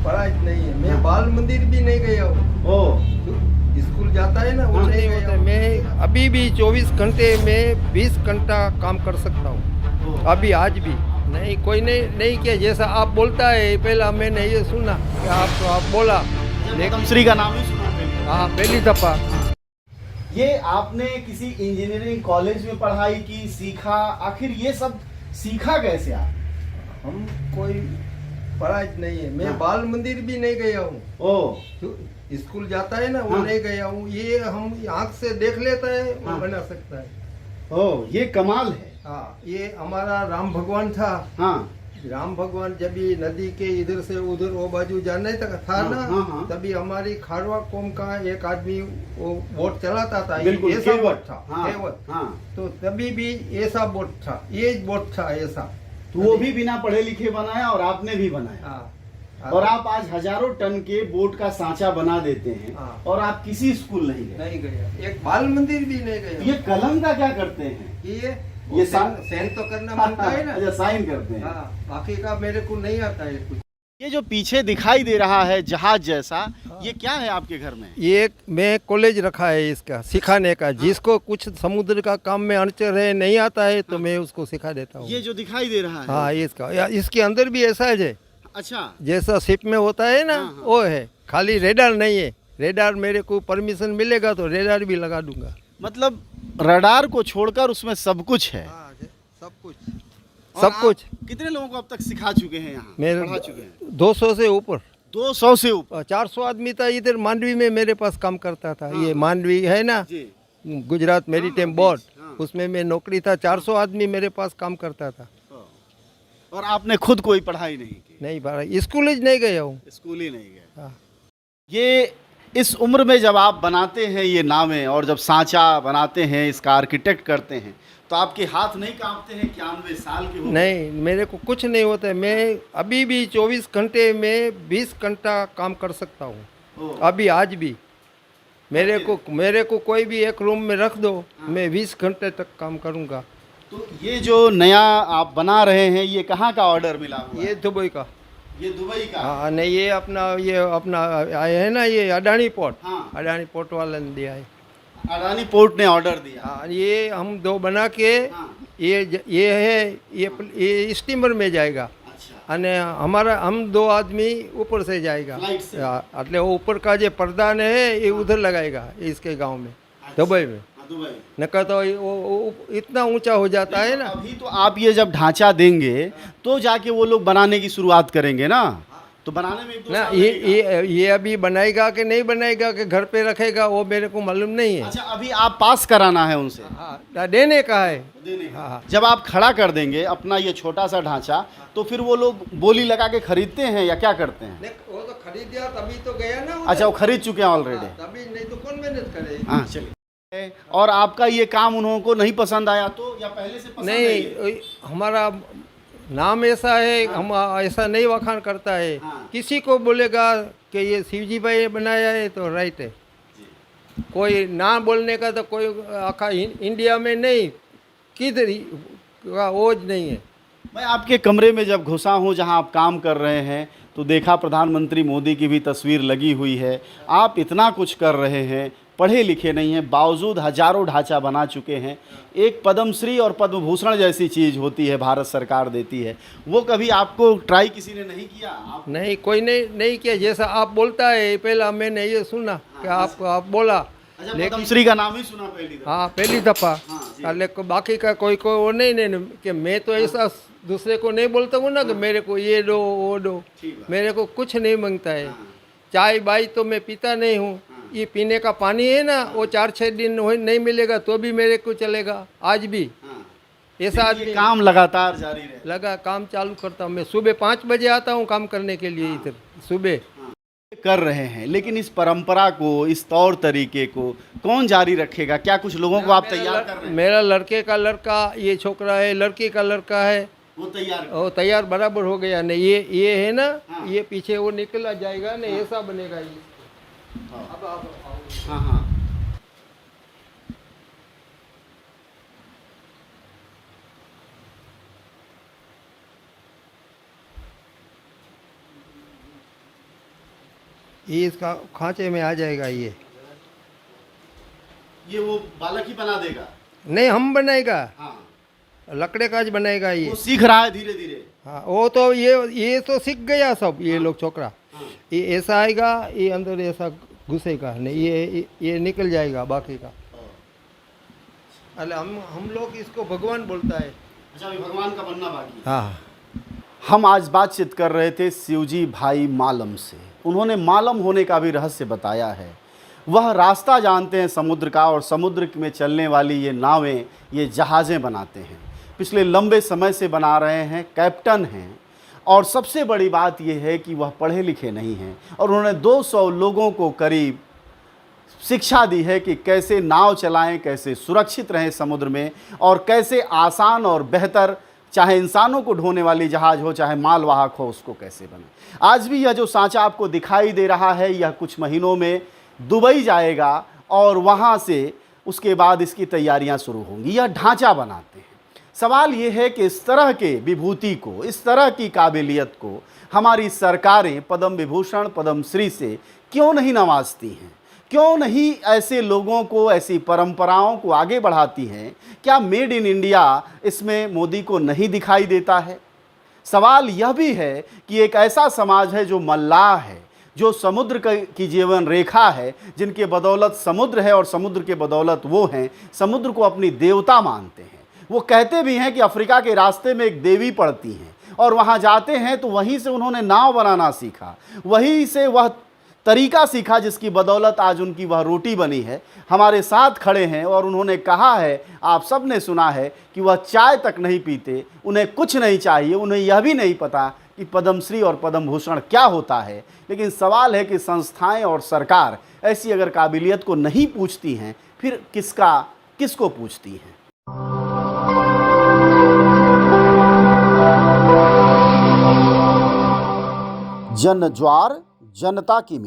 पढ़ा नहीं है। मैं बाल मंदिर भी नहीं गया हूँ। ओ स्कूल जाता है ना, वो नहीं गया हूँ। मैं अभी भी 24 घंटे में 20 घंटा काम कर सकता हूँ, अभी आज भी। नहीं कोई नहीं किया जैसा आप बोलता है। पहला मैंने ये सुना कि आप बोला, लेकिन श्री का नाम ही सुना पहले। हाँ पहली दफा। ये आपने किसी इंजीनियरिंग कॉलेज में पढ़ाई की, सीखा, आखिर ये सब सीखा कैसे आप? हम कोई पढ़ा नहीं है। मैं बाल मंदिर भी नहीं गया हूँ। ओ स्कूल जाता है ना, वो हाँ। नहीं गया हूँ। ये हम आँख से देख लेता है, वो हाँ। बना सकता है। ओ ये कमाल है। हाँ, ये हमारा राम भगवान था। हाँ राम भगवान जब ये नदी के इधर से उधर वो बाजू जाने तक था हाँ, ना, हाँ। तभी हमारी खारवा कौम का एक आदमी वो बोट चलाता था। बिल्कुल, ऐसा केवट। बोट था। हाँ, केवट। हाँ। तो तभी भी ऐसा बोट था, ये बोट था ऐसा। तो वो भी बिना पढ़े लिखे बनाया और आपने भी बनाया। हाँ। और आप आज हजारों टन के बोट का सांचा बना देते हैं। हाँ। और आप किसी स्कूल नहीं गए। नहीं गया, एक बाल मंदिर भी नहीं गया। ये कलम का क्या करते हैं? ये सा- सेन तो करना बनता है ना। अच्छा, साइन करते हैं। हाँ, बाकी का मेरे को नहीं आता है कुछ। ये जो पीछे दिखाई दे रहा है जहाज जैसा, ये क्या है आपके घर में? ये मैं कॉलेज रखा है इसका सिखाने का। जिसको कुछ समुद्र का काम में अड़चन है, नहीं आता है, तो मैं उसको सिखा देता हूँ। ये जो दिखाई दे रहा है। हाँ इसके अंदर भी ऐसा है अच्छा। जैसा शिप में होता है ना, हाँ, हाँ। वो है। खाली रेडार नहीं है। रेडार मेरे को परमिशन मिलेगा तो रेडार भी लगा दूंगा। मतलब रडार को छोड़कर उसमें सब कुछ है। सब कुछ। और सब आप कुछ। कितने लोगों को अब तक सिखा चुके हैं यहाँ? मेरे पढ़ा चुके हैं? 200 से ऊपर। 200 से ऊपर। 400 आदमी था इधर मांडवी में मेरे पास काम करता था। हाँ, ये मांडवी है ना, जी। गुजरात मेरीटाइम बोर्ड, हाँ। उसमें मैं नौकरी था। 400 आदमी मेरे पास काम करता था। और आपने खुद कोई पढ़ाई नहीं की? नहीं पढ़ा, स्कूल ही नहीं गया हूँ। स्कूल ही नहीं गए। हाँ। ये इस उम्र में जब आप बनाते हैं ये नावें और जब सांचा बनाते हैं, इसका आर्किटेक्ट करते हैं, तो आपके हाथ नहीं कांपते हैं? 91 साल के हो? नहीं, मेरे को कुछ नहीं होता है। मैं अभी भी 24 घंटे में 20 घंटा काम कर सकता हूँ, ओ, अभी आज भी। मेरे को कोई भी एक रूम में रख दो, मैं 20 घंटे तक काम करूँगा। तो ये जो नया आप बना रहे हैं, ये कहाँ का ऑर्डर मिला हुआ ये है? दुबई का। ये दुबई का? हाँ नहीं, ये अपना आए है ना, ये अडानी पोर्ट। हाँ। अडानी पोर्ट वाले ने दिया है। अडानी पोर्ट ने ऑर्डर दिया। हाँ, ये हम 2 बना के हाँ। ये है, ये स्टीमर में जाएगा। अच्छा। અને हमारा हम 2 आदमी ऊपर से जाएगा। फ्लाइट से? એટલે वो ऊपर का जो पर्दा ने है ये उधर लगाएगा, इसके गांव में, दुबई में। हाँ, दुबई। नका तो वो इतना ऊंचा हो जाता है ना। अभी तो आप ये जब ढांचा देंगे तो जाके वो लोग बनाने की शुरुआत करेंगे ना, तो बनाने में 1-2 ना साल लगेगा। ये अभी बनाएगा कि नहीं बनाएगा, कि घर पे रखेगा, वो मेरे को मालूम नहीं है। अच्छा, अभी आप पास कराना है उनसे? हाँ, देने का है। देने का। हाँ। जब आप खड़ा कर देंगे अपना ये छोटा सा ढांचा, तो फिर वो लोग बोली लगा के खरीदते हैं या क्या करते हैं? वो तो खरीद दिया, तभी तो गया ना उधर। अच्छा, वो खरीद चुके हैं ऑलरेडी। तभी नहीं तो कौन मेहनत करे। हाँ, चलिए। और आपका ये काम उन्होंने को नहीं पसंद आया तो, या पहले से पसंद है ये? नहीं, हमारा नाम ऐसा है, हम ऐसा नहीं वखान करता है। हाँ। किसी को बोलेगा कि ये शिवजी भाई ने बनाया है तो राइट है। कोई ना बोलने का तो कोई आखा इंडिया में नहीं, किधर ही का ओज नहीं है। मैं आपके कमरे में जब घुसा हूँ जहाँ आप काम कर रहे हैं, तो देखा प्रधानमंत्री मोदी की भी तस्वीर लगी हुई है। आप इतना कुछ कर रहे हैं, पढ़े लिखे नहीं हैं, बावजूद हजारों ढांचा बना चुके हैं। एक पद्मश्री और पद्म भूषण जैसी चीज़ होती है, भारत सरकार देती है, वो कभी आपको ट्राई किसी ने नहीं किया? आप नहीं, कोई नहीं किया जैसा आप बोलता है। पहला मैंने ये सुना कि आप बोला, अच्छा, लेकिन पद्मश्री का नाम ही सुना पहली दफा? हाँ पहली दफ़ा। हाँ, जी। लेकिन बाकी का कोई वो नहीं कि मैं तो ऐसा दूसरे को नहीं बोलता हूँ ना कि मेरे को ये दो वो दो। ठीक है। मेरे को कुछ नहीं मांगता है। हाँ। चाय बाई तो मैं पीता नहीं हूँ। ये पीने का पानी है ना, वो 4-6 दिन नहीं मिलेगा तो भी मेरे को चलेगा, आज भी। हाँ। ऐसा ये आदमी काम लगातार जारी रहे। लगा, काम चालू करता हूँ। मैं सुबह 5 बजे आता हूँ काम करने के लिए इधर सुबह। कर रहे हैं, लेकिन इस परंपरा को, इस तौर तरीके को कौन जारी रखेगा? क्या कुछ लोगों को आप तैयार कर रहे हैं? मेरा लड़के का लड़का ये छोकरा है, लड़की का लड़का है, वो तैयार बराबर हो गया। नहीं ये है ना, हाँ। ये पीछे वो निकला जाएगा ना, ऐसा बनेगा ये। अब आप हाँ हाँ। ये इसका खांचे में आ जाएगा ये वो बालक ही बना देगा? नहीं, हम बनाएगा, हाँ, लकड़े का ज बनाएगा ये। वो सीख रहा है धीरे धीरे। हाँ, वो तो ये तो सीख गया सब, ये लोग छोकरा। ये ऐसा आएगा, ये अंदर ऐसा घुसेगा नहीं, ये निकल जाएगा बाकी का। अरे हम लोग इसको भगवान बोलता है। अच्छा, अभी भगवान का बनना बाकी है। हाँ, हम आज बातचीत कर रहे थे शिवजी भाई मालम से। उन्होंने मालम होने का भी रहस्य बताया है। वह रास्ता जानते हैं समुद्र का, और समुद्र में चलने वाली ये नावें, ये जहाज़ें बनाते हैं। पिछले लंबे समय से बना रहे हैं, कैप्टन हैं। और सबसे बड़ी बात यह है कि वह पढ़े लिखे नहीं हैं, और उन्होंने 200 लोगों को करीब शिक्षा दी है कि कैसे नाव चलाएं, कैसे सुरक्षित रहें समुद्र में, और कैसे आसान और बेहतर, चाहे इंसानों को ढोने वाली जहाज़ हो, चाहे मालवाहक हो, उसको कैसे बने। आज भी यह जो सांचा आपको दिखाई दे रहा है, यह कुछ महीनों में दुबई जाएगा, और वहाँ से उसके बाद इसकी तैयारियां शुरू होंगी। यह ढांचा बनाते हैं। सवाल ये है कि इस तरह के विभूति को, इस तरह की काबिलियत को हमारी सरकारें पद्म विभूषण, पद्म श्री से क्यों नहीं नवाजती हैं? क्यों नहीं ऐसे लोगों को, ऐसी परंपराओं को आगे बढ़ाती हैं? क्या मेड इन इंडिया इसमें मोदी को नहीं दिखाई देता है? सवाल यह भी है कि एक ऐसा समाज है जो मल्लाह है, जो समुद्र की जीवन रेखा है, जिनके बदौलत समुद्र है और समुद्र के बदौलत वो हैं, समुद्र को अपनी देवता मानते हैं। वो कहते भी हैं कि अफ्रीका के रास्ते में एक देवी पड़ती हैं, और वहाँ जाते हैं तो वहीं से उन्होंने नाव बनाना सीखा, वहीं से वह तरीका सीखा जिसकी बदौलत आज उनकी वह रोटी बनी है। हमारे साथ खड़े हैं और उन्होंने कहा है, आप सब ने सुना है, कि वह चाय तक नहीं पीते, उन्हें कुछ नहीं चाहिए, उन्हें यह भी नहीं पता कि पद्मश्री और पद्म भूषण क्या होता है। लेकिन सवाल है कि संस्थाएं और सरकार ऐसी अगर काबिलियत को नहीं पूछती हैं, फिर किसको पूछती हैं? जन ज्वार, जनता की